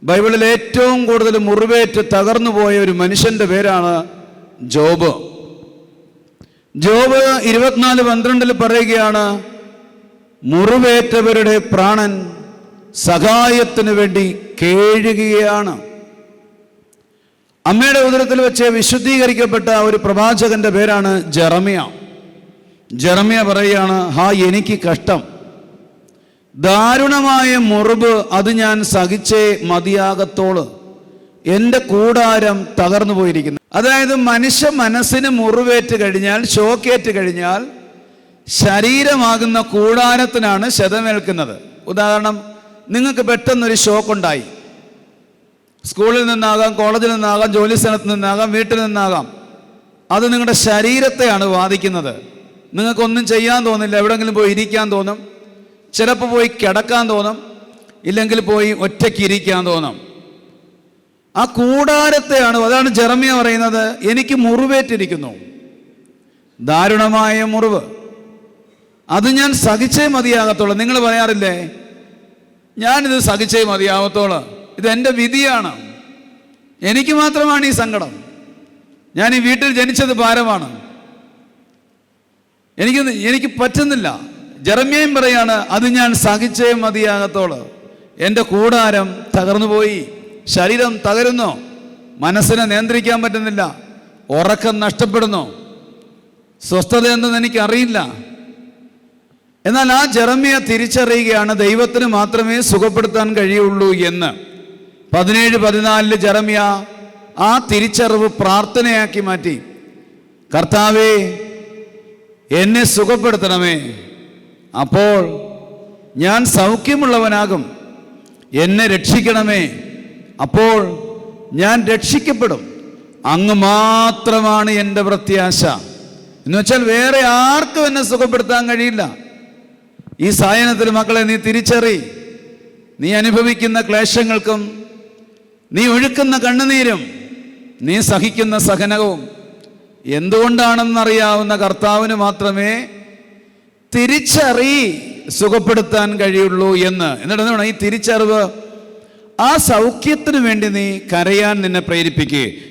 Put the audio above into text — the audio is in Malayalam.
ബൈബിളിൽ ഏറ്റവും കൂടുതൽ മുറിവേറ്റ് തകർന്നു പോയ ഒരു മനുഷ്യൻ്റെ പേരാണ് ജോബ്. ജോബ് 24:12 പറയുകയാണ്, മുറിവേറ്റവരുടെ പ്രാണൻ സഹായത്തിന് വേണ്ടി കേഴുകയാണ്. അമ്മയുടെ ഉദരത്തിൽ വെച്ച് വിശുദ്ധീകരിക്കപ്പെട്ട ഒരു പ്രവാചകന്റെ പേരാണ് ജെറമ്യ. ജെറമ്യ പറയുകയാണ്, എനിക്ക് കഷ്ടം, ദാരുണമായ മുറിവ് അത് ഞാൻ സഹിച്ചേ മതിയാകത്തോള്, എൻ്റെ കൂടാരം തകർന്നു പോയിരിക്കുന്നു. അതായത് മനുഷ്യ മനസ്സിന് മുറിവേറ്റ് കഴിഞ്ഞാൽ, ഷോക്കേറ്റ് കഴിഞ്ഞാൽ ശരീരമാകുന്ന കൂടാരത്തിനാണ് ക്ഷതമേൽക്കുന്നത്. ഉദാഹരണം, നിങ്ങൾക്ക് പെട്ടെന്നൊരു ഷോക്കുണ്ടായി. സ്കൂളിൽ നിന്നാകാം, കോളേജിൽ നിന്നാകാം, ജോലി സ്ഥലത്ത് നിന്നാകാം, വീട്ടിൽ നിന്നാകാം. അത് നിങ്ങളുടെ ശരീരത്തെയാണ് ബാധിക്കുന്നത്. നിങ്ങൾക്കൊന്നും ചെയ്യാൻ തോന്നില്ല, എവിടെയെങ്കിലും പോയി ഇരിക്കാൻ തോന്നും, ചിലപ്പോൾ പോയി കിടക്കാൻ തോന്നും, ഇല്ലെങ്കിൽ പോയി ഒറ്റയ്ക്ക് ഇരിക്കാൻ തോന്നും. ആ കൂടാരത്തെയാണ്. അതാണ് ജെറമ്യ പറയുന്നത്, എനിക്ക് മുറിവേറ്റിരിക്കുന്നു, ദാരുണമായ മുറിവ്, അത് ഞാൻ സഹിച്ചേ മതിയാകത്തുള്ളൂ. നിങ്ങൾ പറയാറില്ലേ, ഞാനിത് സഹിച്ചേ മതിയാകത്തോളൂ, ഇതെൻ്റെ വിധിയാണ്, എനിക്ക് മാത്രമാണ് ഈ സങ്കടം, ഞാൻ ഈ വീട്ടിൽ ജനിച്ചത് ഭാരമാണ്, എനിക്ക് പറ്റുന്നില്ല. ജെറമ്യയും പറയാണ്, അത് ഞാൻ സഹിച്ചേ മതിയാകത്തോളൂ, എൻ്റെ കൂടാരം തകർന്നു പോയി, ശരീരം തകരുന്നു, മനസ്സിനെ നിയന്ത്രിക്കാൻ പറ്റുന്നില്ല, ഉറക്കം നഷ്ടപ്പെടുന്നു, സ്വസ്ഥത എന്തെന്ന് എനിക്കറിയില്ല. എന്നാൽ ആ ജെറമ്യ തിരിച്ചറിയുകയാണ് ദൈവത്തിന് മാത്രമേ സുഖപ്പെടുത്താൻ കഴിയുള്ളൂ എന്ന്. 17:14 ജെറമ്യ ആ തിരിച്ചറിവ് പ്രാർത്ഥനയാക്കി മാറ്റി. കർത്താവേ, എന്നെ സുഖപ്പെടുത്തണമേ, അപ്പോൾ ഞാൻ സൗഖ്യമുള്ളവനാകും, എന്നെ രക്ഷിക്കണമേ, അപ്പോൾ ഞാൻ രക്ഷിക്കപ്പെടും, അങ്ങ് മാത്രമാണ് എൻ്റെ പ്രത്യാശ. എന്ന് വെച്ചാൽ വേറെ ആർക്കും എന്നെ സുഖപ്പെടുത്താൻ കഴിയില്ല. ഈ സായനത്തിൽ മക്കളെ നീ തിരിച്ചറി, നീ അനുഭവിക്കുന്ന ക്ലേശങ്ങൾക്കും, നീ ഒഴുക്കുന്ന കണ്ണുനീരും, നീ സഹിക്കുന്ന സഹനവും എന്തുകൊണ്ടാണെന്നറിയാവുന്ന കർത്താവിന് മാത്രമേ തിരിച്ചറി സുഖപ്പെടുത്താൻ കഴിയുള്ളൂ എന്ന്. എന്നിട്ട് എന്താണ് ഈ തിരിച്ചറിവ്? ആ സൗഖ്യത്തിന് വേണ്ടി നീ കരയാൻ നിന്നെ പ്രേരിപ്പിക്കുക.